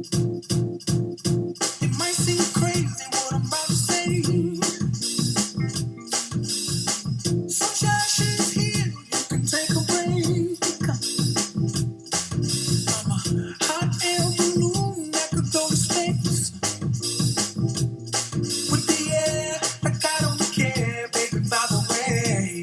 It might seem crazy what I'm about to say. Sunshine, she's here. You can take a break. I'm a hot air balloon that could go to space. With the air, like I don't care, baby, by the way.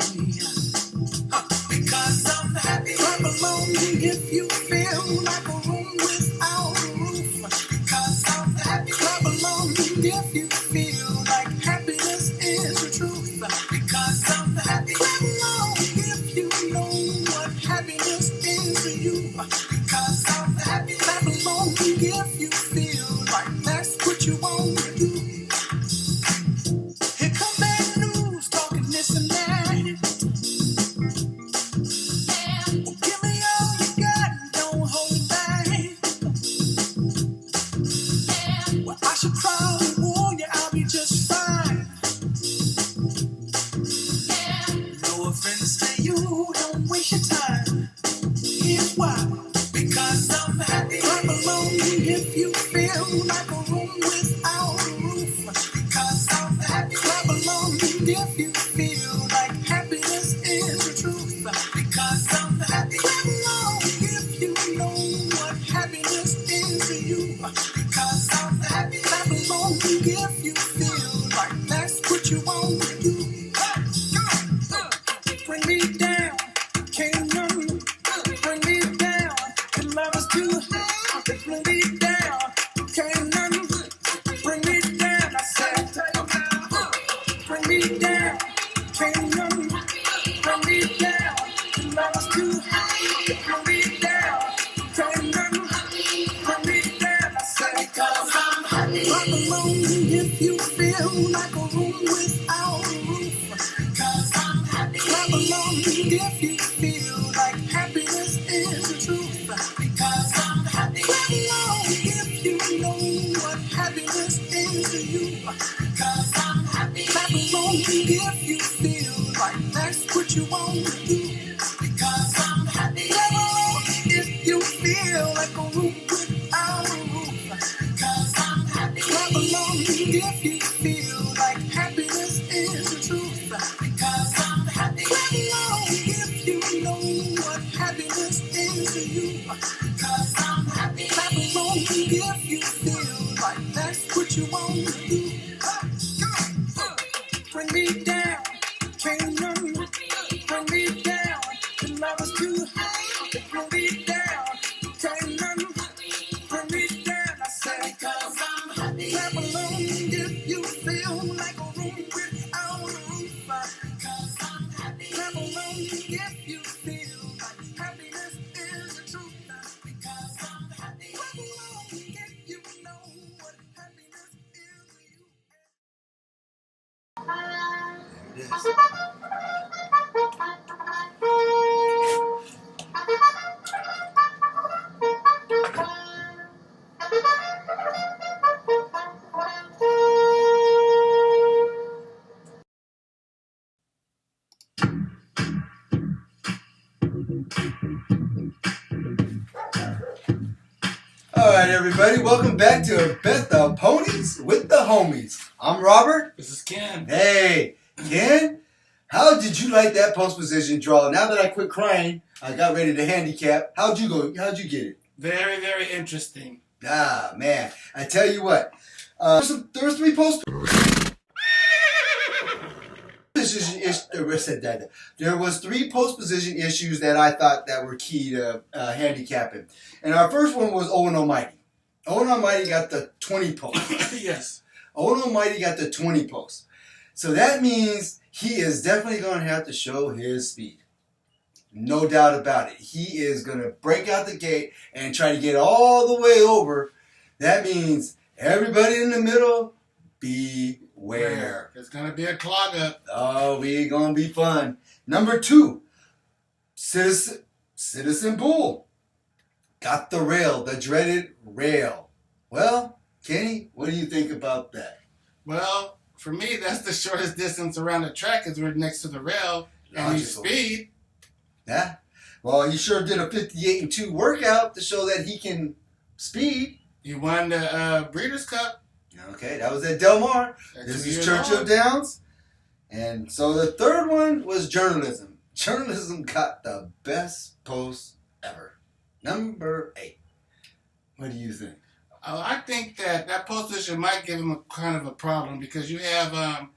Because I'm happy. Clap along if you feel like a room without a roof. Because I'm happy. Clap along if you feel like happiness is the truth. Because I'm happy. Clap along if you know what happiness is to you. Because I'm happy. Clap along if you feel like that's what you want to do. Here come bad news, talking this and that. Well, give me all you got and don't hold it back. Well, I should probably warn you, I'll be just fine. No offense to you, don't waste your time. Here's why. Because I'm happy. Clap along if you feel like a room without a roof. Because I'm happy. Clap along if you feel like happiness is the truth. Because I'm happy. Clap along if you know what happiness is to you. Because I'm happy. Clap along if you feel like that's what you want to do. Bring me down, can't none. Bring me down, the love is too high. Bring me down, can't none. Bring me down, I said. Bring me down, can't none. Bring me down, the love is too high. Bring me down, can't none. Bring me down, I said. Because I'm happy. Clap along if you feel like a room without a roof. Because I'm happy. Clap along if you feel like happiness is the truth. Because I'm happy. Clap along if you know what happiness is to you. Because I'm happy. Clap along if you feel like that's what you want to do. Because I'm happy. Clap along if you feel like a room without a roof. Because I'm happy. Clap along if you feel like happiness is the truth. Because I'm happy. Clap along if you know what happiness is to you. Because I'm happy. Clap along if you feel like that's what you want to do. Bring me down, can't none. Bring me down, the love is too high. Bring me down, can't none. Bring me down, I say. Because I'm happy. Clap along if you feel like a room without a roof. Because I'm happy. Clap along if you feel like happiness is the truth. Because I'm happy. Clap along if you know what happiness is to you. All right, everybody, welcome back to Bet the Ponies with the Homies. I'm Robert. This is Ken. Hey, Ken, how did you like that post position draw? Now that I quit crying, I got ready to handicap. How'd you go? How'd you get it? Very, very interesting. Ah, man, I tell you what, there was three post position there was three post position issues that I thought that were key to handicapping, and our first one was Owen Almighty. Owen Almighty got the 20 post. Yes. Owen Almighty got the 20 post. So that means he is definitely going to have to show his speed. No doubt about it. He is going to break out the gate and try to get all the way over. That means everybody in the middle, beware. It's going to be a clog up. Oh, we going to be fun. Number 2, Citizen Bull. Got the rail, the dreaded rail. Well, Kenny, what do you think about that? Well, for me, that's the shortest distance around the track is right next to the rail. And his speed. Yeah. Well, he sure did a 58-2 workout to show that he can speed. He won the Breeders' Cup. Okay, that was at Del Mar. That's This 2 is years Churchill old. Downs. And so the third one was journalism. Journalism got the best post ever. Number 8. What do you think? I think that post position might give him a kind of a problem because you have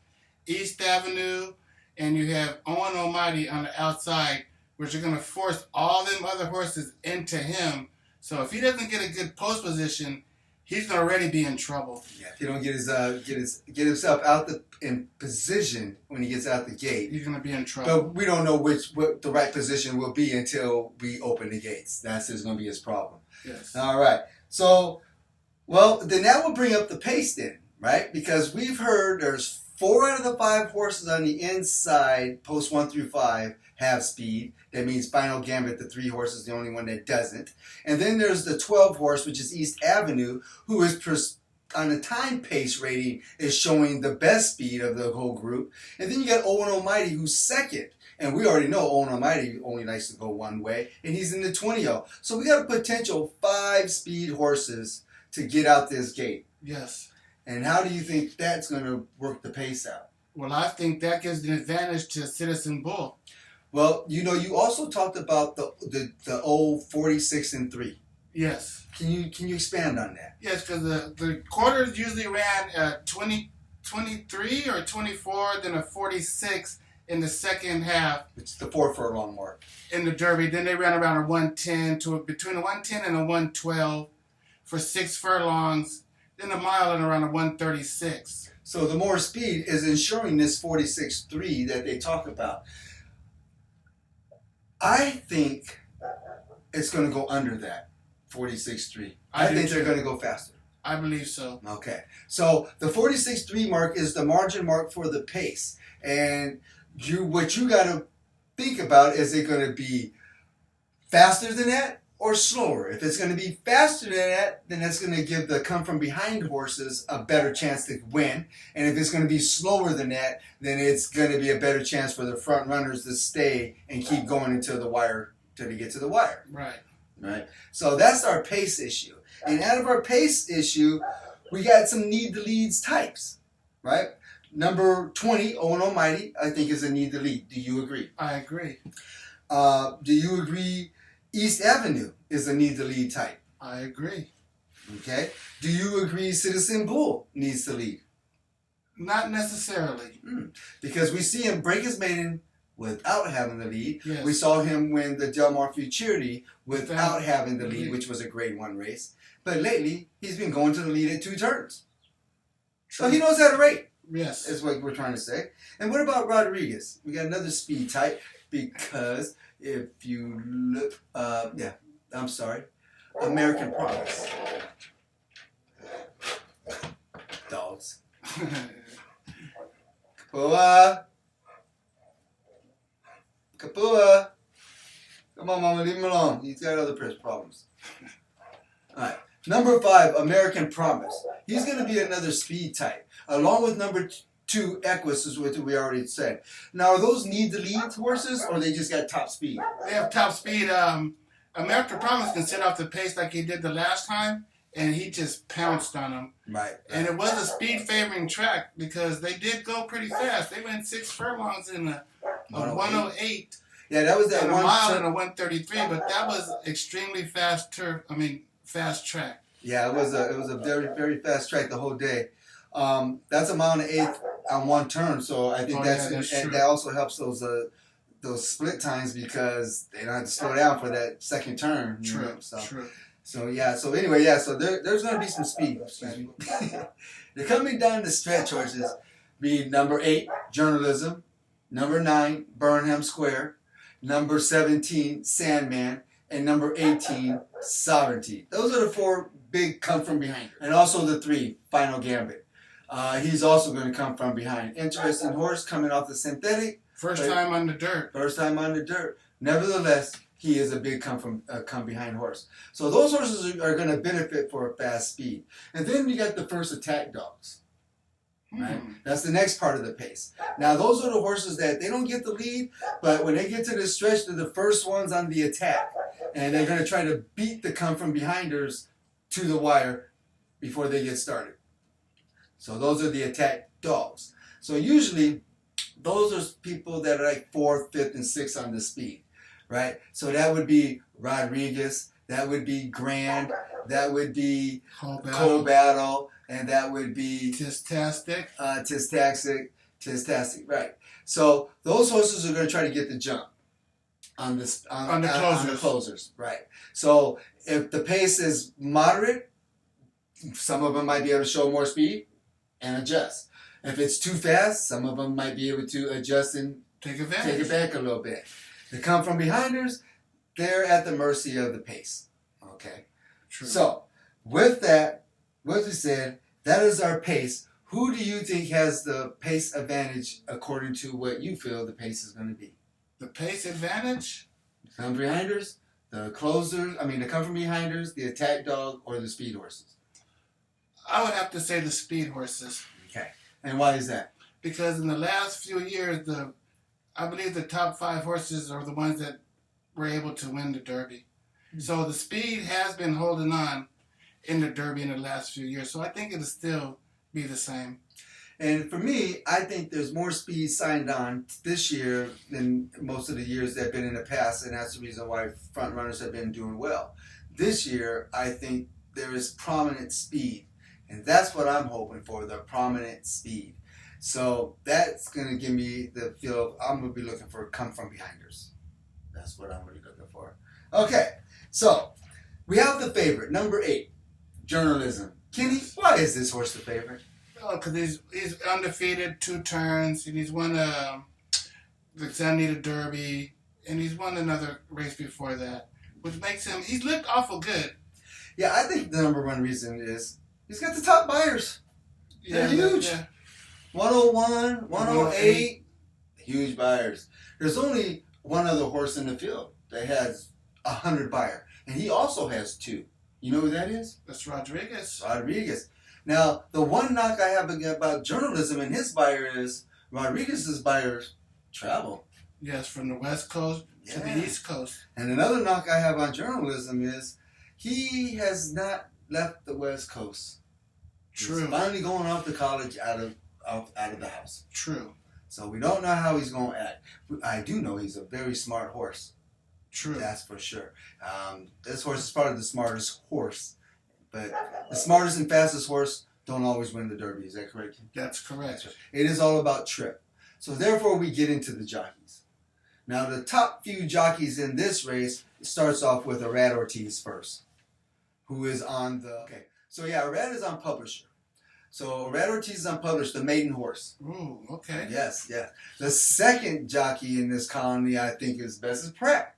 East Avenue and you have Owen Almighty on the outside, which are going to force all them other horses into him. So if he doesn't get a good post position, he's going to already be in trouble. Yeah, if he don't get himself out in position when he gets out the gate, He's going to be in trouble. but we don't know what the right position will be until we open the gates. That's going to be his problem. Yes. All right. So, well, then that will bring up the pace then, right? Because we've heard there's 4 out of the 5 horses on the inside, post 1 through 5, have speed. That means Final Gambit, the 3 horses, the only one that doesn't. And then there's the 12 horse, which is East Avenue, who is on the time pace rating is showing the best speed of the whole group. And then you got Owen Almighty, who's second. And we already know Owen Almighty only likes to go one way, and he's in the 20-0. So we got a potential 5 speed horses to get out this gate. Yes. And how do you think that's going to work the pace out? Well, I think that gives an advantage to Citizen Bull. Well, you also talked about the old 46 and 3. Yes. Can you expand on that? Yes, because the quarters usually ran 23 or 24, then a 46 in the second half. It's the 4 furlong mark. In the Derby. Then they ran around a 110 to between a 110 and a 112 for 6 furlongs. Then a mile and around a 136. So the more speed is ensuring this 46-3 that they talk about. I think it's going to go under that 46-3. I think they're going to go faster. I believe so. Okay. So the 46-3 mark is the margin mark for the pace. And what you got to think about, is it going to be faster than that or slower? If it's going to be faster than that, then that's going to give the come from behind horses a better chance to win. And if it's going to be slower than that, then it's going to be a better chance for the front runners to stay and keep going until they get to the wire. Right. Right. So that's our pace issue. And out of our pace issue, we got some need the leads types. Right. Number 20, Owen Almighty, I think is a need to lead. Do you agree? I agree. Do you agree East Avenue is a need to lead type? I agree. Okay. Do you agree Citizen Bull needs to lead? Not necessarily. Because we see him break his maiden without having the lead. Yes. We saw him win the Del Mar Futurity without having the lead, which was a grade 1 race. But lately, he's been going to the lead at 2 turns. So he knows how to rate. Yes. Is what we're trying to say. And what about Rodriguez? We got another speed type, because if you look, American Promise. Dogs. Kapua. Come on, Mama, leave him alone. He's got other problems. All right. Number 5, American Promise. He's going to be another speed type, along with number 2, Equus, is what we already said. Now, are those need to lead horses, or they just got top speed? They have top speed. American Promise can set off the pace like he did the last time, and he just pounced on them. Right. And it was a speed favoring track because they did go pretty fast. They went 6 furlongs in a 108. Yeah, that was that and one a mile in a 133, but that was extremely fast fast track. Yeah, it was a very, very fast track the whole day. That's a mile and an eighth on one turn, so I think that's true. that also helps those split times, because they don't have to slow down for that second turn. True. True. So yeah. So anyway, yeah. So there's going to be some speed. They're coming down the stretch horses. Be number 8, Journalism. Number 9, Burnham Square. Number 17, Sandman. And number 18, Sovereignty. Those are the 4 big come from behind. And also the 3, Final Gambit. He's also going to come from behind. Interesting horse coming off the synthetic. First time on the dirt. First time on the dirt. Nevertheless, he is a big come behind horse. So those horses are going to benefit for a fast speed. And then you got the first attack dogs. Right? That's the next part of the pace. Now, those are the horses that they don't get the lead, but when they get to the stretch, they're the first ones on the attack. And they're going to try to beat the come from behinders to the wire before they get started. So those are the attack dogs. So usually those are people that are like 4th, 5th, and 6th on the speed, right? So that would be Rodriguez, that would be Grand, that would be Cold Battle, and that would be Tistastic, right? So those horses are going to try to get the jump on the closers, right? So if the pace is moderate, some of them might be able to show more speed and adjust. If it's too fast, some of them might be able to adjust and take it back a little bit. The come from behinders, they're at the mercy of the pace. Okay. True. So with that, what we said, that is our pace. Who do you think has the pace advantage according to what you feel the pace is going to be? The pace advantage? The come from behinders, the come from behinders, the attack dog, or the speed horses? I would have to say the speed horses. Okay. And why is that? Because in the last few years, I believe the top 5 horses are the ones that were able to win the Derby. Mm-hmm. So the speed has been holding on in the Derby in the last few years. So I think it'll still be the same. And for me, I think there's more speed signed on this year than most of the years that have been in the past, and that's the reason why front runners have been doing well. This year, I think there is prominent speed. And that's what I'm hoping for, the prominent speed. So that's going to give me the feel of I'm going to be looking for come from behinders. That's what I'm really looking for. Okay, so we have the favorite, number 8, Journalism. Kenny, why is this horse the favorite? Oh, because he's undefeated 2 turns, and he's won the Santa Anita Derby, and he's won another race before that, which makes him, he's looked awful good. Yeah, I think the number 1 reason is he's got the top buyers. They're huge. Yeah. 101, 108, huge buyers. There's only one other horse in the field that has 100 buyer, and he also has 2. You know who that is? That's Rodriguez. Now, the one knock I have about Journalism and his buyer is Rodriguez's buyers travel. Yes, from the West Coast to the East Coast. And another knock I have on Journalism is he has not left the West Coast. True. He's finally going off to college out of the house. True. So we don't know how he's going to act. I do know he's a very smart horse. True. That's for sure. This horse is probably the smartest horse. But the smartest and fastest horse don't always win the Derby. Is that correct? That's correct. It is all about trip. So therefore we get into the jockeys. Now the top few jockeys in this race starts off with Arad Ortiz first, who is on the... Okay, so yeah, Arad is on Publisher. So Arad Ortiz is on Publisher, the maiden horse. Ooh, okay. Yes. The second jockey in this colony I think is best is Pratt.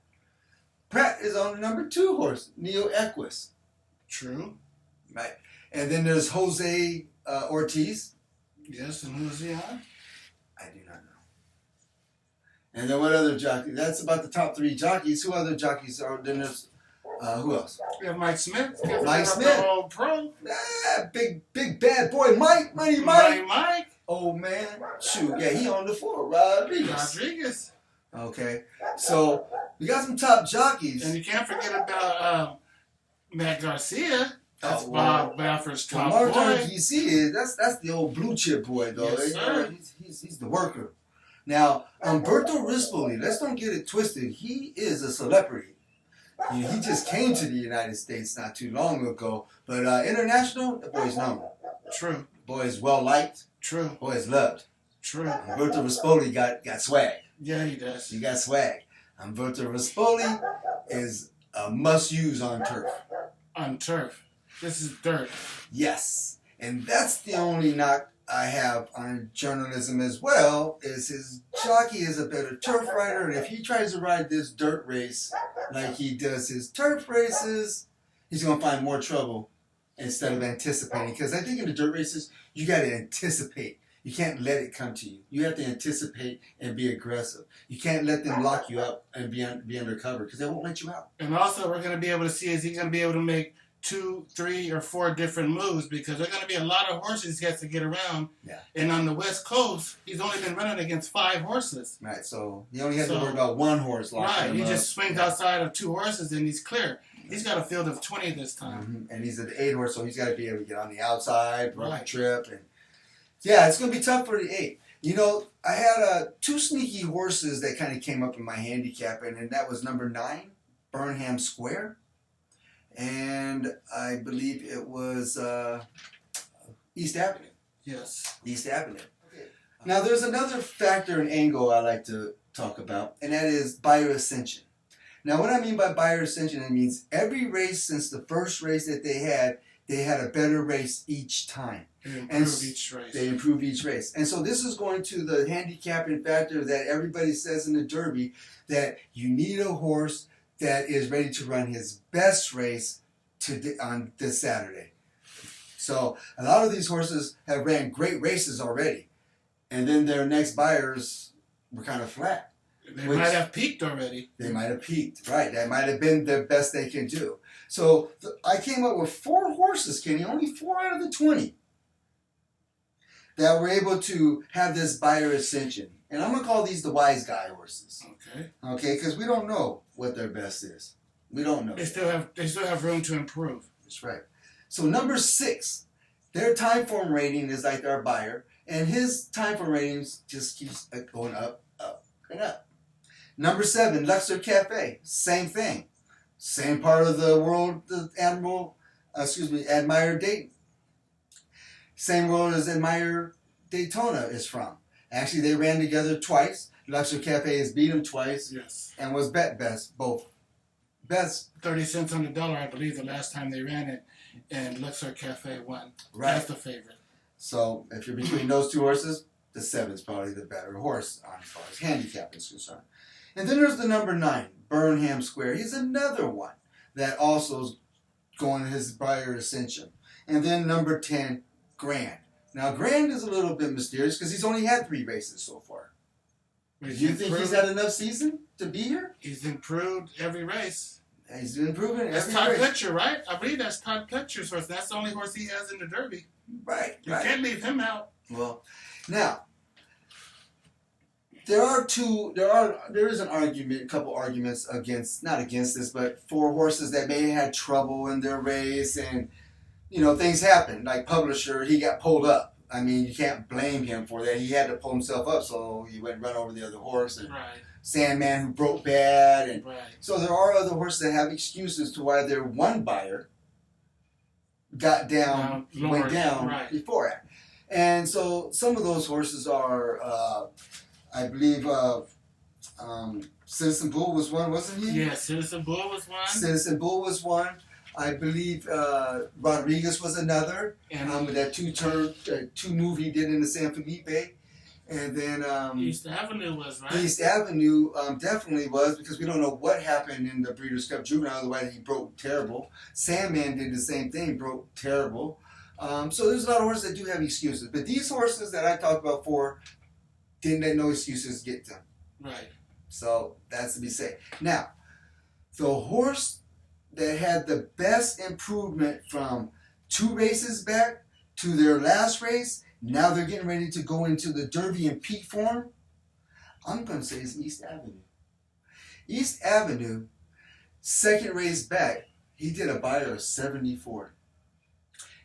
Pratt is on the number 2 horse, Neo Equus. True. Right. And then there's Jose Ortiz. Yes, and who is he on? I do not know. And then what other jockey? That's about the top 3 jockeys. Who other jockeys are? Then there's who else? We have Mike Smith. Mike Smith. Old pro. Big bad boy Mike. Money Mike. Oh man. Shoot. Yeah, he on the 4. Rodriguez. Okay. So we got some top jockeys. And you can't forget about Matt Garcia. That's Bob Baffert's top boy. Garcia, that's the old blue chip boy, though. Yes, sir. He's the worker. Now, Umberto Rispoli, let's don't get it twisted. He is a celebrity. He just came to the United States not too long ago. But international, the boy's known. True. The boy is well liked. True. The boy is loved. True. Umberto Rispoli got swag. Yeah, he does. He got swag. Umberto Rispoli is a must-use on turf. On turf. This is dirt. Yes. And that's the only knock I have on Journalism as well, is his jockey is a better turf rider, and if he tries to ride this dirt race like he does his turf races, he's going to find more trouble instead of anticipating. Because I think in the dirt races, you got to anticipate. You can't let it come to you. You have to anticipate and be aggressive. You can't let them lock you up and be undercover because they won't let you out. And also, we're going to be able to see, is he going to be able to make 2, 3, or 4 different moves, because there are going to be a lot of horses he has to get around. Yeah. And on the West Coast, he's only been running against 5 horses. Right, so he only has to worry about 1 horse locking him he up. just swings outside of 2 horses and he's clear. He's got a field of 20 this time. Mm-hmm. And he's an 8 horse, so he's got to be able to get on the outside, run the Right. trip. And yeah, it's going to be tough for the 8. You know, I had 2 sneaky horses that kind of came up in my handicap, and that was number 9, Burnham Square. And I believe it was East Avenue. Yes. East Avenue. Now, there's another factor and angle I like to talk about, and that is buyer ascension. Now, what I mean by buyer ascension, it means every race since the first race that they had a better race each time. They improve each race. They improve each race. And so this is going to the handicapping factor that everybody says in the Derby, that you need a horse that is ready to run his best race on this Saturday. So a lot of these horses have ran great races already, and then their next buyers were kind of flat. They might have peaked already. They might have peaked, right. That might have been the best they can do. So I came up with 4 horses, Kenny, only 4 out of the 20, that were able to have this buyer ascension. And I'm going to call these the wise guy horses. Okay. Okay, because we don't know what their best is. We don't know. They still have room to improve. That's right. So number 6, their time form rating is like our buyer, and his time form ratings just keeps going up, up, and up. Number 7, Luxor Cafe, same thing. Same part of the world the Admire Dayton. Same world as Admire Daytona is from. Actually, they ran together twice. Luxor Cafe has beat them twice. Yes. And was best, both. Best. 30 cents on the dollar, I believe, the last time they ran it, and Luxor Cafe won. Right. That's the favorite. So if you're between those 2 horses, the 7 is probably the better horse as far as handicap is concerned. And then there's the number 9, Burnham Square. He's another one that also is going his buyer ascension. And then number 10, Grand. Now, Grand is a little bit mysterious because he's only had 3 races so far. Do you think he's had enough season to be here? He's improved every race. He's been improving every That's Todd race. Pletcher, right? I believe that's Todd Pletcher's horse. That's the only horse he has in the Derby. Right, You right. can't leave him out. Well, now, there is an argument, a couple arguments not against this, but for horses that may have had trouble in their race, and things happen. Like Publisher, he got pulled up. I mean, you can't blame him for that. He had to pull himself up, so he went and run over the other horse. And Right. Sandman, who broke bad, and Right. so there are other horses that have excuses to why their one buyer got down, went down right. before it. And so some of those horses are, I believe, Citizen Bull was one, wasn't he? Yeah, Citizen Bull was one. Citizen Bull was one. I believe Rodriguez was another. And That 2 move he did in the San Felipe. And then East Avenue was, right? East Avenue definitely was, because we don't know what happened in the Breeders' Cup Juvenile, otherwise he broke terrible. Sandman did the same thing, broke terrible. So there's a lot of horses that do have excuses. But these horses that I talked about didn't let no excuses get them. Right. So that's to be said. Now, the horse that had the best improvement from 2 races back to their last race, now they're getting ready to go into the Derby in peak form, I'm going to say it's East Avenue. East Avenue, second race back, he did a buyer of 74.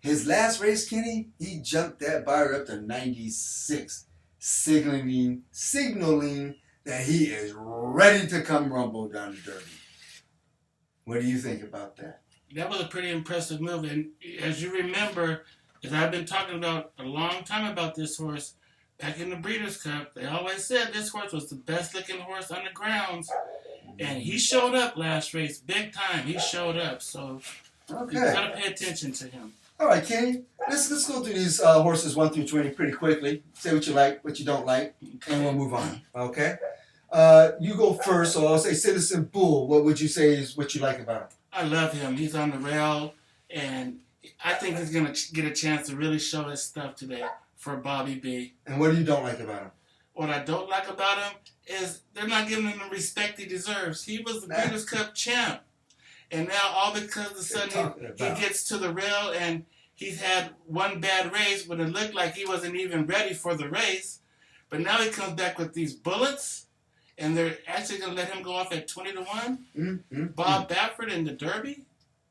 His last race, Kenny, he jumped that buyer up to 96, signaling that he is ready to come rumble down the Derby. What do you think about that? That was a pretty impressive move. And as you remember, as I've been talking about a long time about this horse, back in the Breeders' Cup, they always said this horse was the best looking horse on the grounds. And he showed up last race, big time. He showed up. So Okay. you got to pay attention to him. All right, Kenny. Let's go through these horses 1 through 20 pretty quickly. Say what you like, what you don't like, and we'll move on. Okay. You go first, so I'll say Citizen Bull. What would you say is what you like about him? I love him. He's on the rail, and I think he's going to get a chance to really show his stuff today for Bobby B. And what do you don't like about him? What I don't like about him is they're not giving him the respect he deserves. He was the Breeders' Cup champ. And now all because of the sudden he gets to the rail and he's had one bad race when it looked like he wasn't even ready for the race. But now he comes back with these bullets, and they're actually going to let him go off at 20-1. Bob Baffert in the Derby.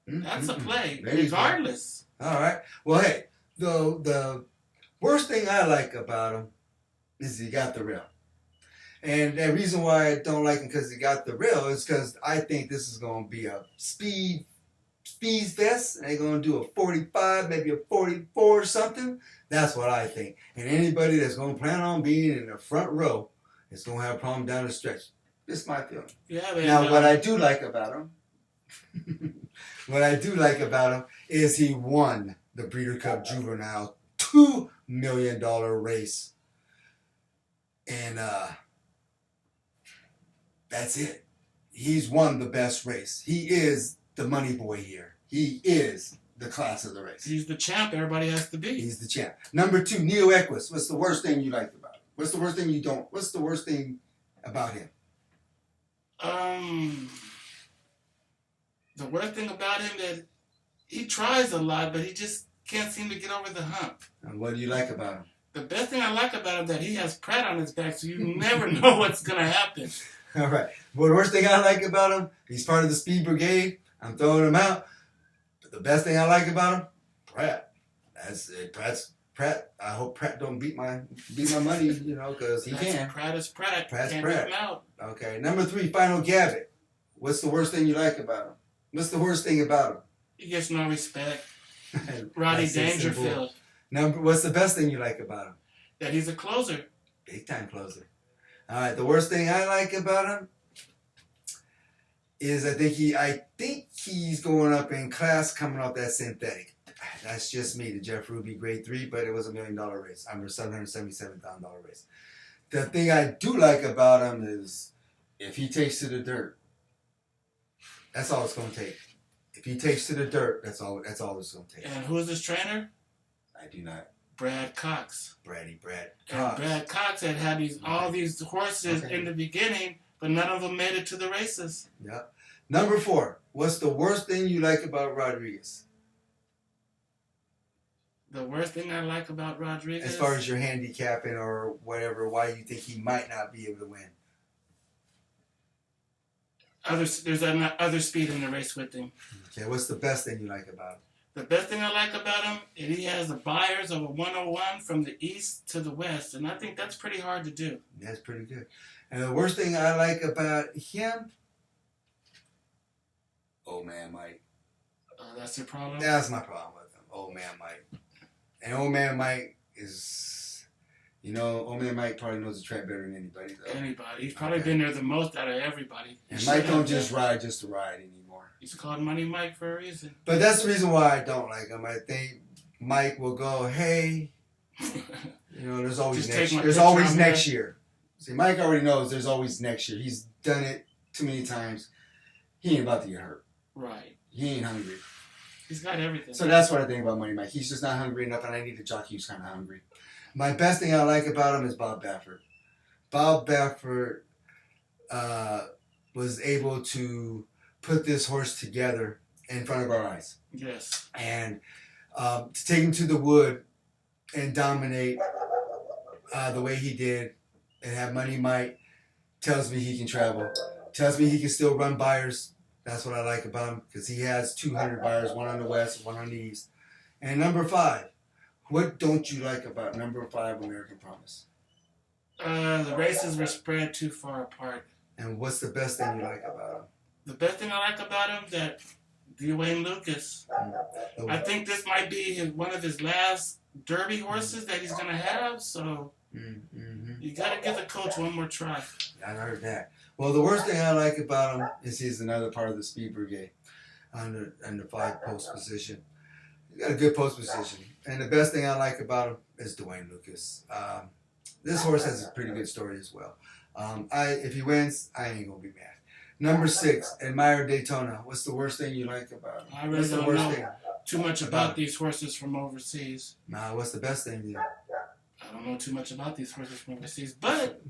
That's a play, There you go. regardless. All right. Well, hey, the worst thing I like about him is he got the rail. And the reason why I don't like him because he got the rail is because I think this is going to be a speed fest. And they're going to do a 45, maybe a 44 or something. That's what I think. And anybody that's going to plan on being in the front row is going to have a problem down the stretch. Just my feeling. Yeah, man. Now, what I do like about him, is he won the Breeder Cup Juvenile $2 million race. And that's it. He's won the best race. He is the money boy here. He is the class of the race. He's the champ everybody has to be. He's the champ. Number 2, Neo Equus. What's the worst thing you liked about him? What's the worst thing you don't? What's the worst thing about him? The worst thing about him that he tries a lot, but he just can't seem to get over the hump. And what do you like about him? The best thing I like about him that he has Pratt on his back, so you never know what's gonna happen. All right. Well, the worst thing I like about him, he's part of the Speed Brigade. I'm throwing him out. But the best thing I like about him, Pratt. That's it. Pratt. I hope Pratt don't beat my money, because he can. Pratt is Pratt. Pratt's Can't Pratt. get him out. Okay. Number 3, Final Gavitt. What's the worst thing you like about him? What's the worst thing about He gets no respect. him? Roddy That's it, simple. Dangerfield. What's the best thing you like about him? That he's a closer. Big time closer. All right. The worst thing I like about him is I think he's going up in class coming off that synthetic. That's just me, the Jeff Ruby grade 3, but it was $1 million race. I'm a $777,000 race. The thing I do like about him is if he takes to the dirt, that's all it's going to take. If he takes to the dirt, that's all it's going to take. And who's his trainer? I do not. Brad Cox. Brad And Cox. Brad Cox had all these horses Okay. in the beginning, but none of them made it to the races. Yep. Number 4, what's the worst thing you like about Rodriguez? The worst thing I like about Rodriguez, As far as your handicapping or whatever, why you think he might not be able to win? there's other speed in the race with him. Okay, what's the best thing you like about him? The best thing I like about him is he has the buyers of a 101 from the east to the west, and I think that's pretty hard to do. That's pretty good. And the worst thing I like about him, old man Mike. That's your problem? That's my problem with him, old man Mike. And old man Mike is, old man Mike probably knows the track better than anybody, though. Anybody. He's probably been there the most out of everybody. And Mike don't just ride to ride anymore. He's called Money Mike for a reason. But that's the reason why I don't like him. I think Mike will go, hey, there's always Just next take my year. There's picture always on next there. year. See, Mike already knows there's always next year. He's done it too many times. He ain't about to get hurt. Right. He ain't hungry. He's got everything. So that's what I think about Money Mike. He's just not hungry enough, and I need a jockey who's kind of hungry. My best thing I like about him is Bob Baffert. Bob Baffert was able to put this horse together in front of our eyes. Yes. And to take him to the wood and dominate the way he did and have Money Mike tells me he can travel. Tells me he can still run buyers. That's what I like about him because he has 200 buyers, one on the west, one on the east. And number 5, what don't you like about number 5, American Promise? The races were spread too far apart. And what's the best thing you like about him? The best thing I like about him that Dwayne Lucas. I think this might be one of his last Derby horses that he's going to have, so you got to give the coach one more try. I heard that. Well, the worst thing I like about him is he's another part of the Speed Brigade under 5 post position. He's got a good post position. And the best thing I like about him is Dwayne Lucas. This horse has a pretty good story as well. If he wins, I ain't going to be mad. Number 6, Admire Daytona. What's the worst thing you like about him? I really What's the don't worst know thing? too much about these horses from overseas. Nah, what's the best thing? I don't know too much about these horses from overseas, but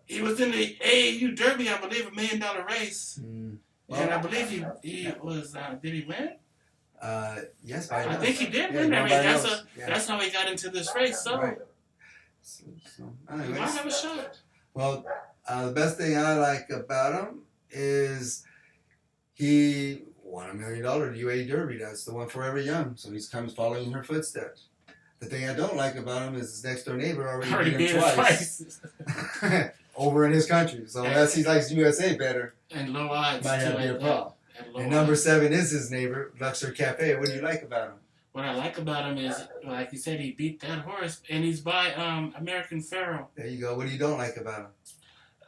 he was in the AAU Derby, I believe, $1 million race. And I believe he was, did he win? Yes, I think he did win that race. That's how he got into this race, so right. he might have a shot. Well, the best thing I like about him is he won $1 million the UAE Derby. That's the one Forever Young. So he's comes following in her footsteps. The thing I don't like about him is his next door neighbor already beat him twice. Over in his country. So unless he likes USA better, and low odds, might have to be a problem. And number odds. 7 is his neighbor, Luxor Cafe. What do you like about him? What I like about him is, like you said, he beat that horse, and he's by American Pharoah. There you go. What do you don't like about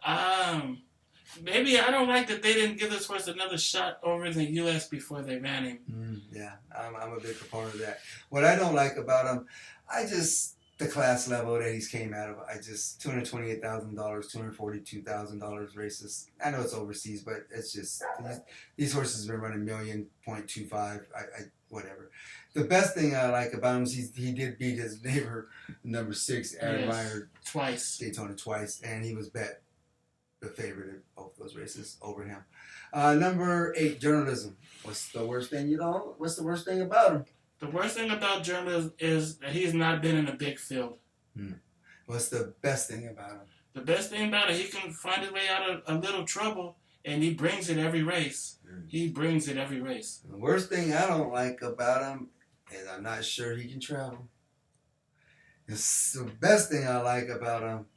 him? Maybe I don't like that they didn't give this horse another shot over in the U.S. before they ran him. Yeah, I'm a big proponent of that. What I don't like about him, the class level that he's came out of. $228,000, $242,000 races. I know it's overseas, but it's just these horses have been running $1.25 million. Whatever. The best thing I like about him is he did beat his neighbor, number 6, Aaron Meyer, twice. Daytona twice, and he was bet the favorite of both those races over him. Number 8, journalism. What's the worst thing about him? The worst thing about journalism is that he's not been in a big field. What's the best thing about him? The best thing about it, he can find his way out of a little trouble, and he brings it every race. He brings it every race. The worst thing I don't like about him is I'm not sure he can travel. The best thing I like about him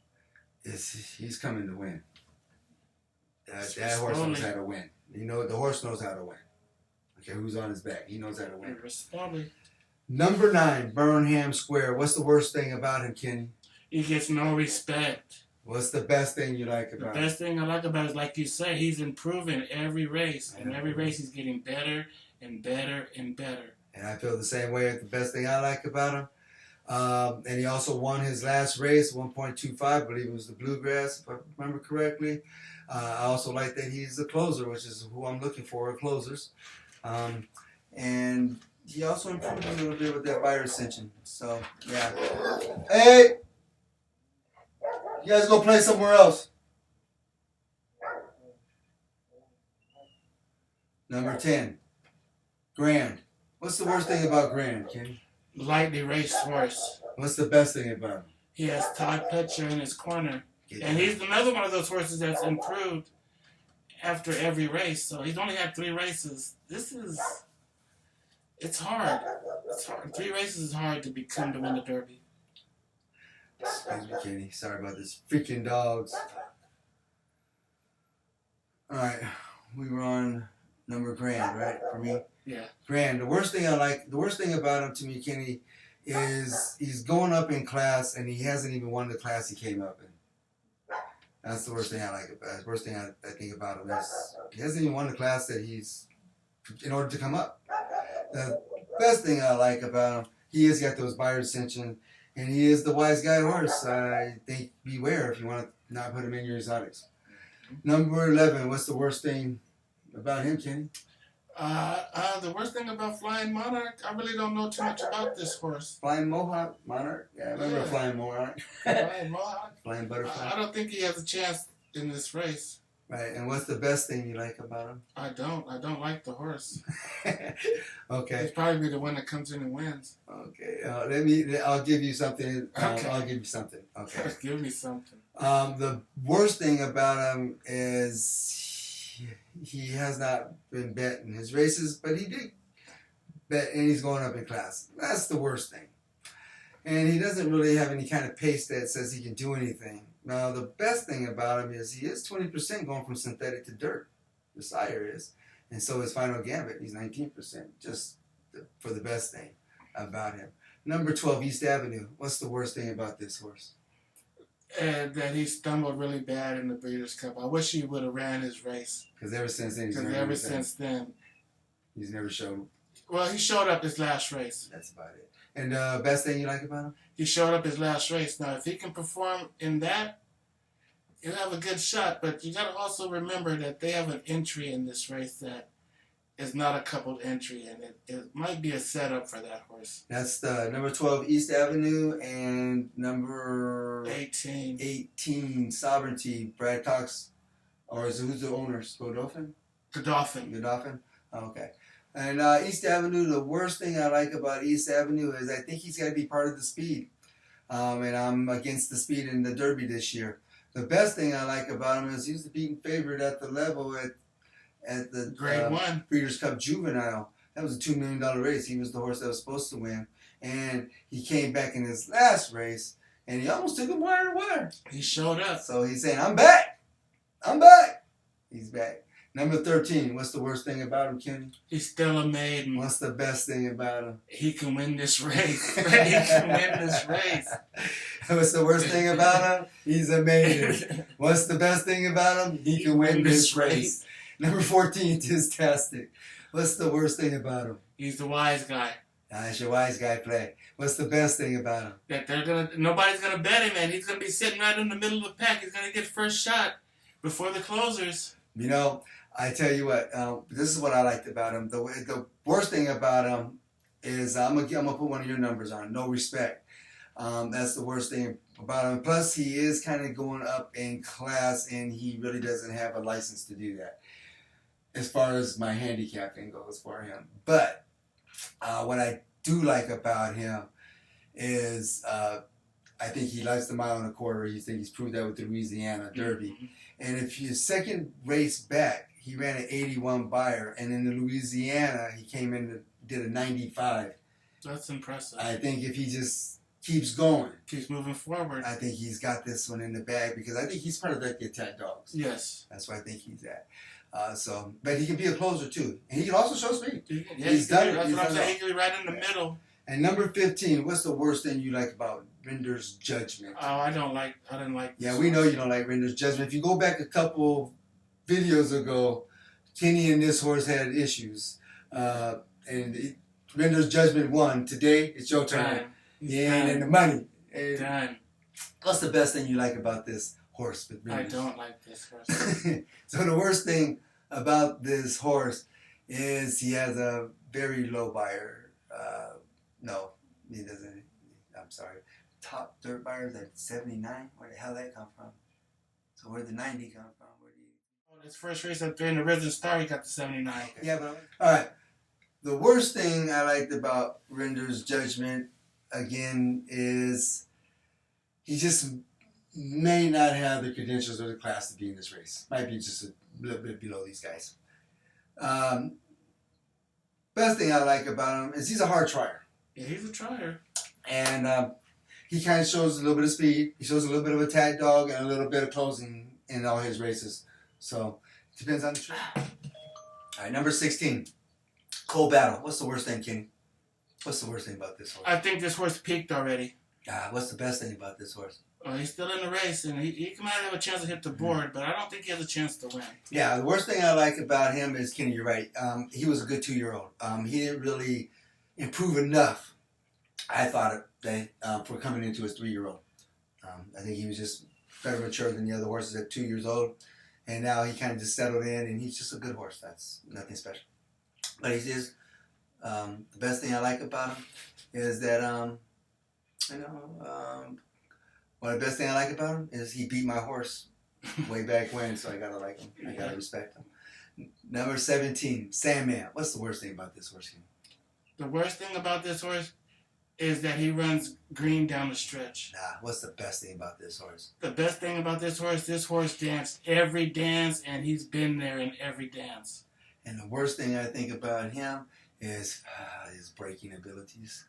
is he's coming to win. That horse knows how to win. The horse knows how to win. Okay, who's on his back? He knows how to win. Number 9, Burnham Square. What's the worst thing about him, Kenny? He gets no respect. What's the best thing you like about him? The best thing I like about it is, like you say, he's improving every race. And every race he's getting better and better and better. And I feel the same way. The best thing I like about him. And he also won his last race, 1.25. I believe it was the Bluegrass, if I remember correctly. I also like that he's a closer, which is who I'm looking for, closers. And he also improved a little bit with that wire ascension. So, yeah. Hey! You guys go play somewhere else. Number 10, Grand. What's the worst thing about Grand, Kenny? Lightly raced horse. What's the best thing about him? He has Todd Pletcher in his corner. And he's another one of those horses that's improved after every race. So he's only had 3 races. It's hard. It's hard. 3 races is hard to become to win the Derby. Excuse me, Kenny. Sorry about this. Freaking dogs. All right. We were on number Grand, right? For me? Yeah. Grand. The worst thing about him to me, Kenny, is he's going up in class and he hasn't even won the class he came up in. That's the worst thing I like about it. The worst thing I think about him is he hasn't even won the class that he's in order to come up. The best thing I like about him, he has got those buyer ascension, and he is the wise guy horse. I think beware if you want to not put him in your exotics. Number 11, what's the worst thing about him, Kenny? The worst thing about Flying Monarch, I really don't know too much about this horse. Flying Monarch? Yeah, I remember Flying Monarch. Flying Monarch? Flying Butterfly. I don't think he has a chance in this race. Right, and what's the best thing you like about him? I don't like the horse. Okay. He's probably the one that comes in and wins. Okay, I'll give you something. Okay. I'll give you something. Okay. Give me something. The worst thing about him is he has not been bet in his races, but he did bet, and he's going up in class. That's the worst thing. And he doesn't really have any kind of pace that says he can do anything. Now, the best thing about him is he is 20% going from synthetic to dirt. The sire is. And so is Final Gambit. He's 19%, just for the best thing about him. Number 12, East Avenue. What's the worst thing about this horse? And that he stumbled really bad in the Breeders' Cup. I wish he would have ran his race. Because ever since then, he's never showed. Well, he showed up his last race. That's about it. And best thing you like about him? He showed up his last race. Now, if he can perform in that, he'll have a good shot. But you got to also remember that they have an entry in this race that is not a coupled entry, and it might be a setup for that horse. That's the number 12, East Avenue, and number 18, Sovereignty, Brad Cox. Or who's the owners? Godolphin? Godolphin? Okay. And East Avenue, the worst thing I like about East Avenue is I think he's got to be part of the speed. And I'm against the speed in the Derby this year. The best thing I like about him is he's the beaten favorite at the level at the Grade 1 Breeders' Cup Juvenile. That was a $2 million race. He was the horse that was supposed to win, and he came back in his last race, and he almost took him wire to wire. He showed up. So he's saying, "I'm back. I'm back." He's back. Number 13. What's the worst thing about him, Kenny? He's still a maiden. What's the best thing about him? He can win this race. He can win this race. What's the worst thing about him? He's a maiden. What's the best thing about him? He can win this race. Number 14, Tistastic. What's the worst thing about him? He's the wise guy. It's your wise guy play. What's the best thing about him? That nobody's gonna bet him, and he's gonna be sitting right in the middle of the pack. He's gonna get first shot before the closers. You know, I tell you what. This is what I liked about him. The worst thing about him is I'm gonna put one of your numbers on. No respect. That's the worst thing about him. Plus, he is kind of going up in class, and he really doesn't have a license to do that, as far as my handicapping goes for him. But what I do like about him is I think he likes the mile and a quarter. You think he's proved that with the Louisiana Derby. Mm-hmm. And if his second race back, he ran an 81 buyer, and in the Louisiana, he came in and did a 95. That's impressive. I think if he just keeps going, Keeps moving forward. I think he's got this one in the bag, because I think he's part of like the attack dogs. Yes. That's where I think he's at. But he can be a closer too, and he can also show speed. He's done it. That's He's what I'm done saying. it. He can be right in the middle. And number 15, what's the worst thing you like about Rinder's Judgment? Oh, I didn't like. Yeah, we know you don't like Rinder's Judgment. If you go back a couple videos ago, Kenny and this horse had issues, and Rinder's Judgment won. Today, it's your turn. And the money. And Done. what's the best thing you like about this horse with I Rinder's? don't like this horse. So the worst thing about this horse is he has a very low buyer. No, he doesn't. I'm sorry. Top dirt buyers at 79. Where the hell that come from? So where'd the 90 come from? His first race up there in the Risen Star, he got the 79. Okay. Yeah, but all right. The worst thing I liked about Rinder's Judgment again is he just may not have the credentials or the class to be in this race. Might be just a little bit below these guys. Best thing I like about him is he's a hard trier. Yeah, he's a trier. And he kind of shows a little bit of speed. He shows a little bit of attack dog and a little bit of closing in all his races. So, it depends on the track. All right, number 16. Cold Battle. What's the worst thing, Kenny? What's the worst thing about this horse? I think this horse peaked already. What's the best thing about this horse? He's still in the race, and he might have a chance to hit the board, but I don't think he has a chance to win. Yeah, the worst thing I like about him is, Kenny, you're right. He was a good 2-year-old. He didn't really improve enough, I thought, for coming into his 3-year-old. I think he was just better mature than the other horses at 2 years old. And now he kind of just settled in, and he's just a good horse. That's nothing special. But he is, the best thing I like about him is that, well, the best thing I like about him is he beat my horse way back when, so I gotta like him. I gotta respect him. Number 17, Sandman. What's the worst thing about this horse? The worst thing about this horse is that he runs green down the stretch. What's the best thing about this horse? The best thing about this horse danced every dance, and he's been there in every dance. And the worst thing I think about him is his breaking abilities.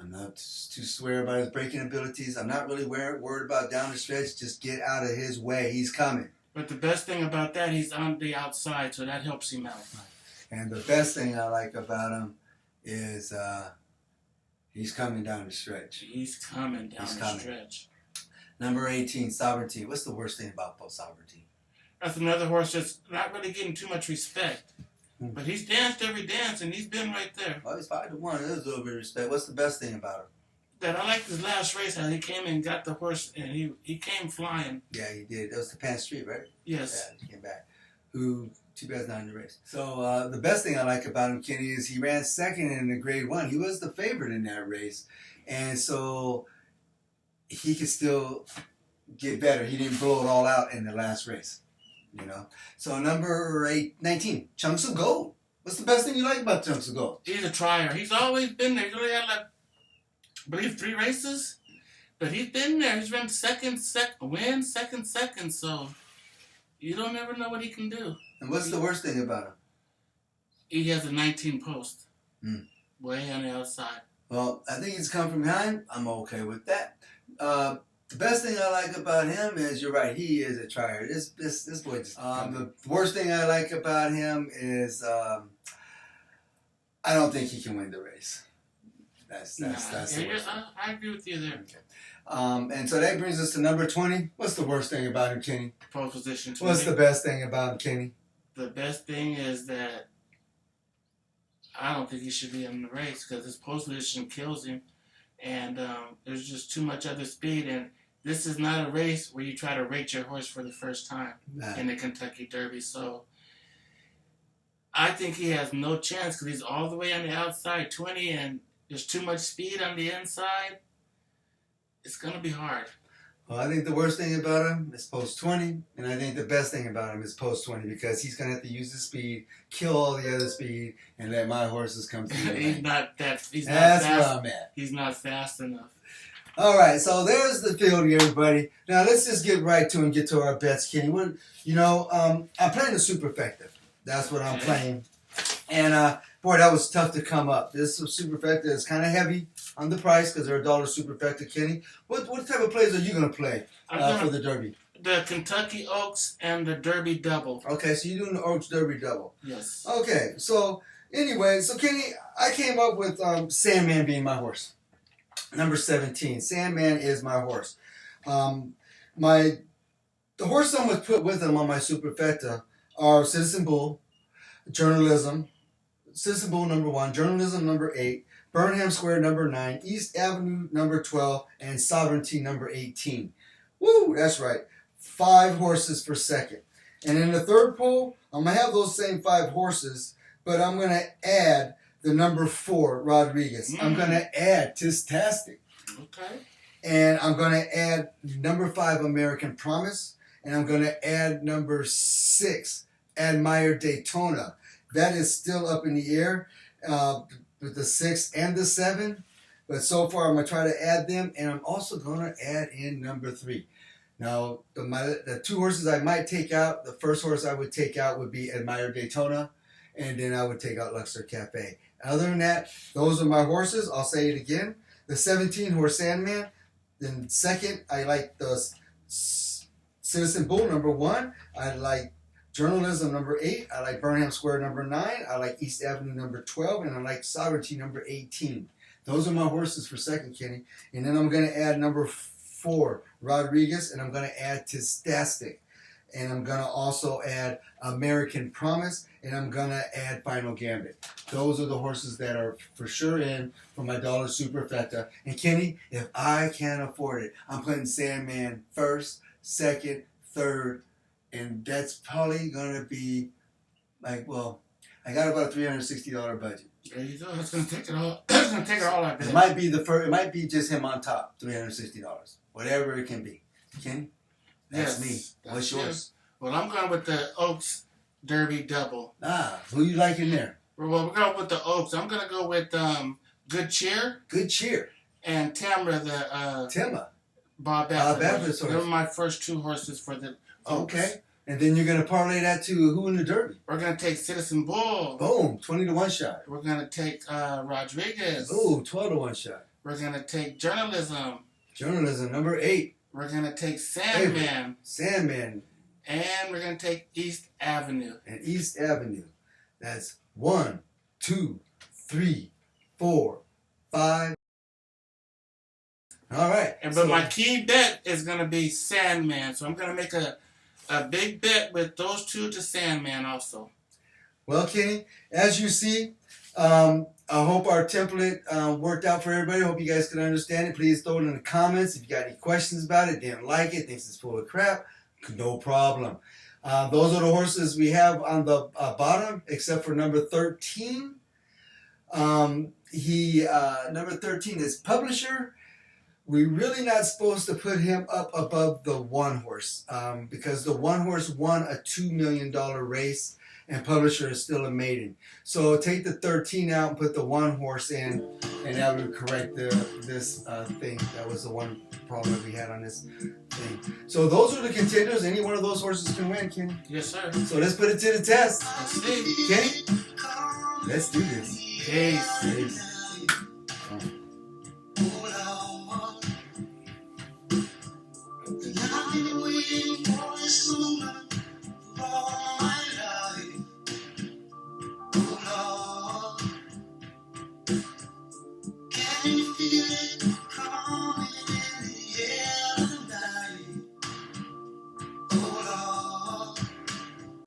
I'm not too swear about his breaking abilities. I'm not really worried about down the stretch. Just get out of his way. He's coming. But the best thing about that, he's on the outside, so that helps him out. And the best thing I like about him is he's coming down the stretch. He's coming down the stretch. Number 18, Sovereignty. What's the worst thing about Sovereignty? That's another horse that's not really getting too much respect. But he's danced every dance, and he's been right there. Well, he's 5-1. There's a little bit of respect. What's the best thing about him? That I liked his last race, how he came and got the horse, and he came flying. Yeah, he did. That was the Pan Street, right? Yes. Yeah, he came back. Who, too bad not in the race. So the best thing I like about him, Kenny, is he ran second in the Grade 1. He was the favorite in that race. And so he could still get better. He didn't blow it all out in the last race. You know. So number 19, Chunks of Gold. What's the best thing you like about Chunks of Gold? He's a trier. He's always been there. He's only had I believe 3 races, but he's been there. He's run second. So You don't ever know what he can do. And what's the worst thing about him? He has a 19 post. Mm. Way on the outside. Well, I think he's come from behind. I'm okay with that. The best thing I like about him is, you're right, he is a trier. This boy just. The worst thing I like about him is I don't think he can win the race. That's the worst thing. I agree with you there. Okay. And so that brings us to number 20. What's the worst thing about him, Kenny? Pole position 20. What's the best thing about him, Kenny? The best thing is that I don't think he should be in the race because his pole position kills him, and there's just too much other speed. And this is not a race where you try to rate your horse for the first time in the Kentucky Derby. So I think he has no chance because he's all the way on the outside, 20, and there's too much speed on the inside. It's going to be hard. Well, I think the worst thing about him is post 20, and I think the best thing about him is post 20 because he's going to have to use his speed, kill all the other speed, and let my horses come through. He's not That's fast. where I'm at. He's not fast enough. All right, so there's the field, everybody. Now let's just get right to and get to our bets, Kenny. I'm playing the superfecta. That's what I'm playing, and boy, that was tough to come up. This superfecta is kind of heavy on the price because they're $1 superfecta, Kenny. What type of plays are you going to play for the Derby? The Kentucky Oaks and the Derby Double. Okay, so you're doing the Oaks Derby Double. Yes. Okay, so anyway, Kenny, I came up with Sandman being my horse. Number 17. Sandman is my horse. The horse I'm going to put with him on my superfecta are Citizen Bull, Citizen Bull number 1, Journalism number 8, Burnham Square number 9, East Avenue number 12, and Sovereignty number 18. Woo, that's right. 5 horses for second. And in the third pool, I'm going to have those same 5 horses, but I'm going to add the number 4, Rodriguez. I'm going to add Tistastic. Okay. And I'm going to add number 5, American Promise. And I'm going to add number 6, Admire Daytona. That is still up in the air with the 6 and the 7. But so far, I'm going to try to add them. And I'm also going to add in number 3. Now, the 2 horses I might take out, the first horse I would take out would be Admire Daytona. And then I would take out Luxor Cafe. Other than that, those are my horses. I'll say it again. The 17 horse Sandman. Then second, I like the Citizen Bull number 1. I like Journalism number 8. I like Burnham Square number 9. I like East Avenue number 12. And I like Sovereignty number 18. Those are my horses for second, Kenny. And then I'm going to add number 4, Rodriguez. And I'm going to add Tistastic. And I'm going to also add American Promise. And I'm going to add Final Gambit. Those are the horses that are for sure in for my $1 superfecta. And Kenny, if I can't afford it, I'm putting Sandman first, second, third. And that's probably going to be like, well, I got about a $360 budget. There you go. It's going to take it all. It's going to take it all. I bet. It might be it might be just him on top, $360. Whatever it can be. Kenny, that's me. What's yours? Well, I'm going with the Oaks Derby Double. Who you like in there? Well, we're going with the Oaks. I'm going to go with Good Cheer. Good Cheer. And Tamra, Bob Baffert. They were my first 2 horses for the Oaks. Okay. And then you're going to parlay that to who in the Derby? We're going to take Citizen Bull. Boom, 20 to 1 shot. We're going to take Rodriguez. Ooh, 12 to 1 shot. We're going to take Journalism. Journalism, number 8. We're going to take Sandman. Sandman. And we're going to take East Avenue. And East Avenue. That's 1, 2, 3, 4, 5. All right. But my key bet is going to be Sandman. So I'm going to make a big bet with those 2 to Sandman also. Well, Kenny, as you see, I hope our template worked out for everybody. I hope you guys can understand it. Please throw it in the comments. If you got any questions about it, didn't like it, thinks it's full of crap, no problem. Those are the horses we have on the bottom, except for number 13. Number 13 is Publisher. We're really not supposed to put him up above the 1 horse because the 1 horse won a $2 million race and Publisher is still a maiden. So take the 13 out and put the 1 horse in and that would correct this thing. That was the one problem that we had on this thing. So those are the contenders. Any one of those horses can win, Kenny. Yes, sir. So let's put it to the test. Let's see. Kenny, let's do this. Peace. Peace.